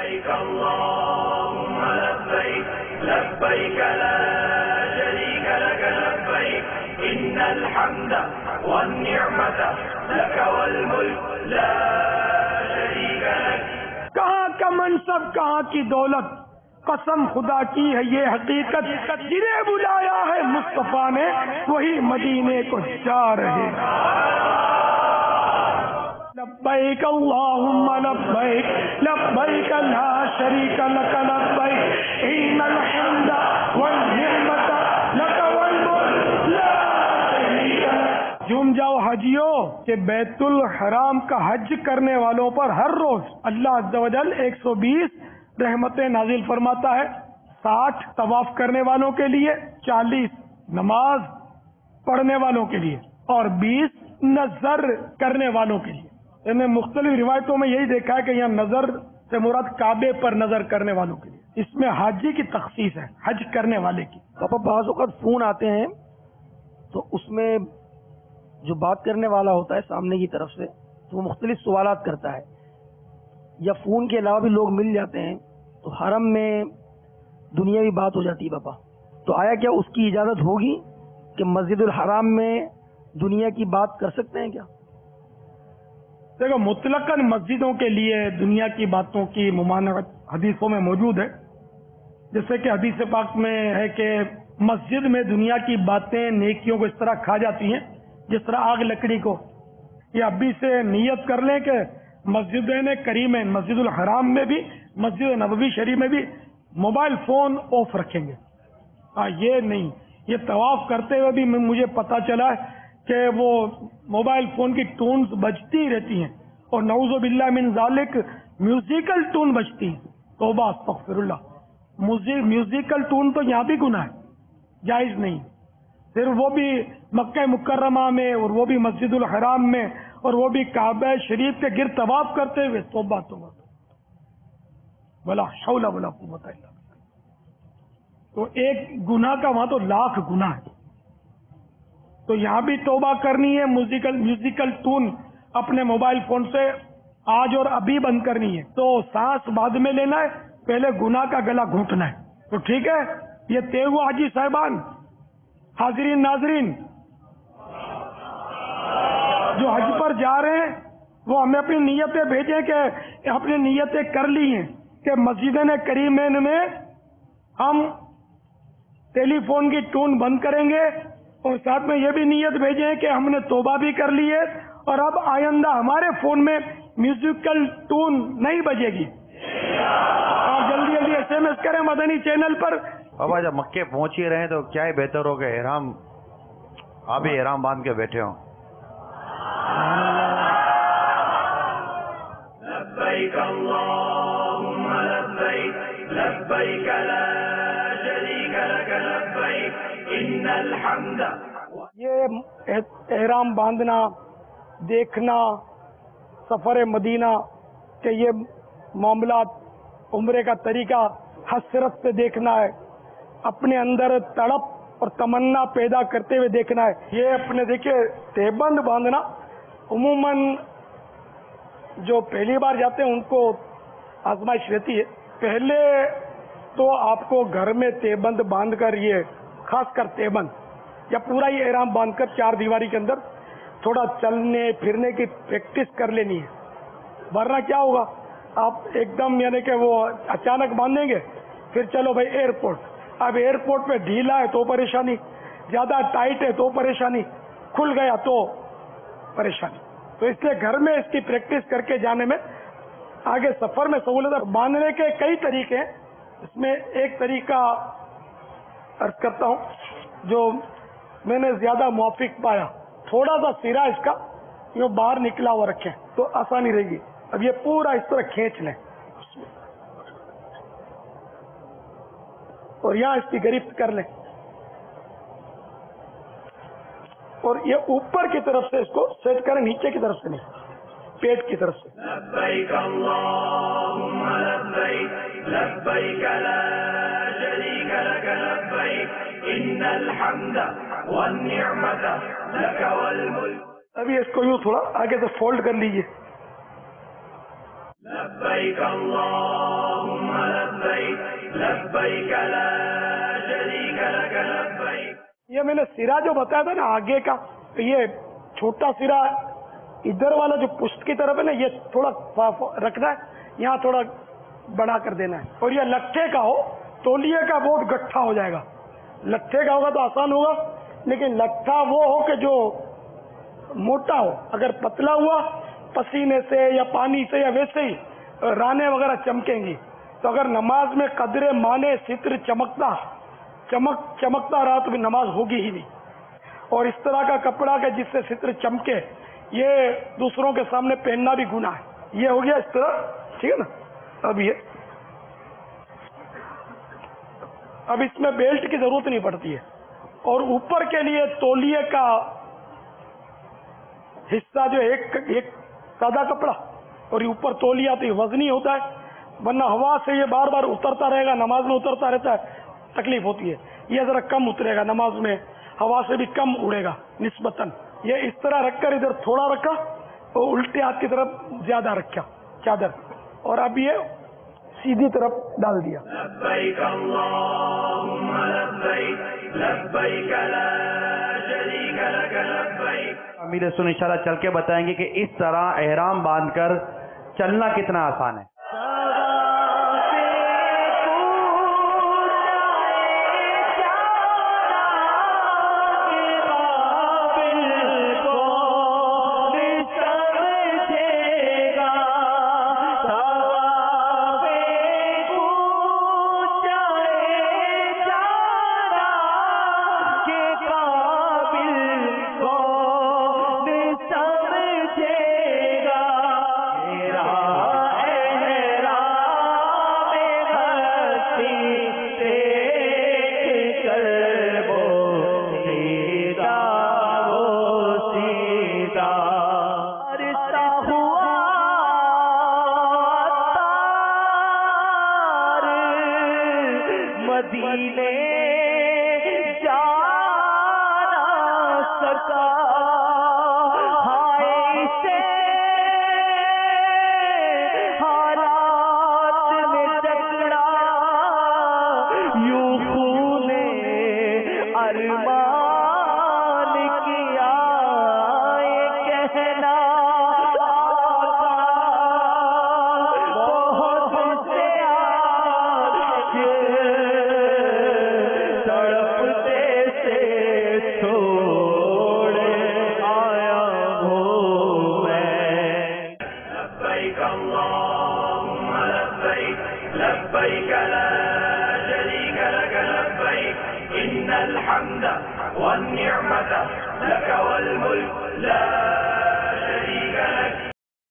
لبیک اللہم لبیک لبیک لا شریک لک لبیک ان الحمد والنعمت لک والملک لا شریک لک. کہاں کا منصب کہاں کی دولت، قسم خدا کی ہے یہ حقیقت، جنہیں بلایا ہے مصطفیٰ نے وہی مدینے کو جا رہے ہیں. لبیک اللہم لبیک لبیک لا شریک لک لبیک ان الحمد والنعمت لک والملک لا شریک لک. جھوم جاؤ حجیو کہ بیت الحرام کا حج کرنے والوں پر ہر روز اللہ عز و جل 120 رحمتیں نازل فرماتا ہے. 60 طواف کرنے والوں کے لیے، 40 نماز پڑھنے والوں کے لیے اور 20 نظر کرنے والوں کے لیے. میں نے مختلف روایتوں میں یہی دیکھا ہے کہ یہاں نظر سے مراد کعبے پر نظر کرنے والوں کے لیے. اس میں حاجی کی تخصیص ہے، حج کرنے والے کی. پاپا بعض اوقات فون آتے ہیں تو اس میں جو بات کرنے والا ہوتا ہے سامنے کی طرف سے تو وہ مختلف سوالات کرتا ہے، یا فون کے علاوہ بھی لوگ مل جاتے ہیں تو حرم میں دنیاوی بات ہو جاتی ہے پاپا. تو آیا کیا اس کی اجازت ہوگی کہ مسجد الحرام میں دنیا کی بات کر سکتے ہیں کیا؟ دیکھو مطلقاً مسجدوں کے لیے دنیا کی باتوں کی ممانعت حدیثوں میں موجود ہے. جیسے کہ حدیث پاک میں ہے کہ مسجد میں دنیا کی باتیں نیکیوں کو اس طرح کھا جاتی ہیں جس طرح آگ لکڑی کو. یہ ابھی سے نیت کر لیں کہ مسجدین کریمین، مسجد الحرام میں بھی مسجد نبوی شریف میں بھی موبائل فون آف رکھیں گے. یہ نہیں، یہ طواف کرتے ہوئے بھی مجھے پتا چلا ہے کہ وہ موبائل فون کی ٹونز بجتی رہتی ہیں اور نعوذ باللہ من ذالک میوزیکل ٹون بجتی ہیں. توبہ استغفر اللہ. میوزیکل ٹون تو یہاں بھی گناہ ہے، جائز نہیں. صرف وہ بھی مکہ مکرمہ میں اور وہ بھی مسجد الحرام میں اور وہ بھی کعبہ شریف کے گرد طواف کرتے ہوئے. توبہ توبہ ولا حول ولا قوت الا باللہ. تو ایک گناہ کا وہاں تو لاکھ گناہ ہے. تو یہاں بھی توبہ کرنی ہے. میوزیکل ٹون اپنے موبائل فون سے آج اور ابھی بند کرنی ہے. تو سانس بعد میں لینا ہے، پہلے گناہ کا گلا گھونٹنا ہے. تو ٹھیک ہے، یہ طے ہوا حاجی صاحبان، حاضرین ناظرین جو حج پر جا رہے ہیں وہ ہمیں اپنی نیتیں بھیجیں کہ اپنی نیتیں کر لی ہیں کہ مسجدین کریمین میں ہم ٹیلی فون کی ٹون بند کریں گے، اور ساتھ میں یہ بھی نیت بھیجیں کہ ہم نے توبہ بھی کر لی ہے اور اب آئندہ ہمارے فون میں میوزیکل ٹون نہیں بجے گی. اور جلدی جلدی SMS کریں مدنی چینل پر. بابا جب مکے پہنچ ہی رہے تو کیا ہی بہتر ہو کہ احرام، آپ ہی احرام باندھ کے بیٹھے ہوں. لبیک اللہم لبیک لبیک لا شریک لک لبیک ان الحمد. یہ احرام باندھنا، دیکھنا سفر مدینہ کہ یہ معاملات عمرے کا طریقہ حسرت سے دیکھنا ہے، اپنے اندر تڑپ اور تمنا پیدا کرتے ہوئے دیکھنا ہے. یہ اپنے دیکھیے تہبند باندھنا عموماً جو پہلی بار جاتے ہیں ان کو آزمائش رہتی ہے. پہلے تو آپ کو گھر میں تہبند باندھ کر، یہ خاص کر تہبند یا پورا یہ احرام باندھ کر 4 دیواری کے اندر تھوڑا چلنے پھرنے کی پریکٹس کر لینی ہے. ورنہ کیا ہوگا، آپ ایک دم یعنی کہ وہ اچانک باندھیں گے، پھر چلو بھائی ایئرپورٹ. اب ایئرپورٹ پہ ڈھیلا ہے تو پریشانی، زیادہ ٹائٹ ہے تو پریشانی، کھل گیا تو پریشانی. تو اس لیے گھر میں اس کی پریکٹس کر کے جانے میں آگے سفر میں سہولت ہے. باندھنے کے کئی طریقے ہیں، اس میں ایک طریقہ عرض کرتا ہوں جو میں نے زیادہ موافق پایا. تھوڑا سا سرا اس کا یہ باہر نکلا ہوا رکھیں تو آسانی رہے گی. اب یہ پورا اس طرح کھینچ لیں اور یہاں اس کی گرفت کر لیں اور یہ اوپر کی طرف سے اس کو سیٹ کریں، نیچے کی طرف سے نہیں، پیٹ کی طرف سے. لبیک اللہم لبیک لبیک لا شریک لک لبیک ان الحمد والنعمت لک والملک. ابھی اس کو یوں تھوڑا آگے سے فولڈ کر لیجئے. لبیک اللہم لبيك لا شريك لك لبيك. یہ میں نے سرا جو بتایا تھا نا آگے کا، یہ چھوٹا سرا ادھر والا جو پشت کی طرف ہے نا، یہ تھوڑا رکھنا ہے، یہاں تھوڑا بڑا کر دینا ہے. اور یہ لٹھے کا ہو، تولیے کا بہت گٹھا ہو جائے گا. لٹھے کا ہوگا تو آسان ہوگا، لیکن لٹھا وہ ہو کہ جو موٹا ہو. اگر پتلا ہوا پسینے سے یا پانی سے یا ویسے ہی رانے وغیرہ چمکیں گی. تو اگر نماز میں قدر مانے ستر چمکتا رہا تو بھی نماز ہوگی ہی نہیں. اور اس طرح کا کپڑا کہ جس سے ستر چمکے، یہ دوسروں کے سامنے پہننا بھی گناہ ہے. یہ ہو گیا اس طرح، ٹھیک ہے نا. اب اس میں بیلٹ کی ضرورت نہیں پڑتی ہے. اور اوپر کے لیے تولیے کا حصہ جو ایک سادہ کپڑا اور یہ اوپر تولیہ تو یہ وزنی ہوتا ہے، ورنہ ہوا سے یہ بار بار اترتا رہے گا، نماز میں اترتا رہتا ہے، تکلیف ہوتی ہے. یہ ذرا کم اترے گا نماز میں، ہوا سے بھی کم اڑے گا نسبتاً. یہ اس طرح رکھ کر ادھر تھوڑا رکھا اور الٹے ہاتھ کی طرف زیادہ رکھا چادر، اور اب یہ سیدھی طرف ڈال دیا. لبيك اللهم لبيك لبيك لا شريك لك لبيك. امیر سن انشاءاللہ چل کے بتائیں گے کہ اس طرح احرام باندھ کر چلنا کتنا آسان ہے. مدینے جانا سکا ہائے سے حالات میں جگڑا یوں خون ارمان کیا کہنا لبيك لا شريك لك لبيك إن الحمد والنعمة لك والملك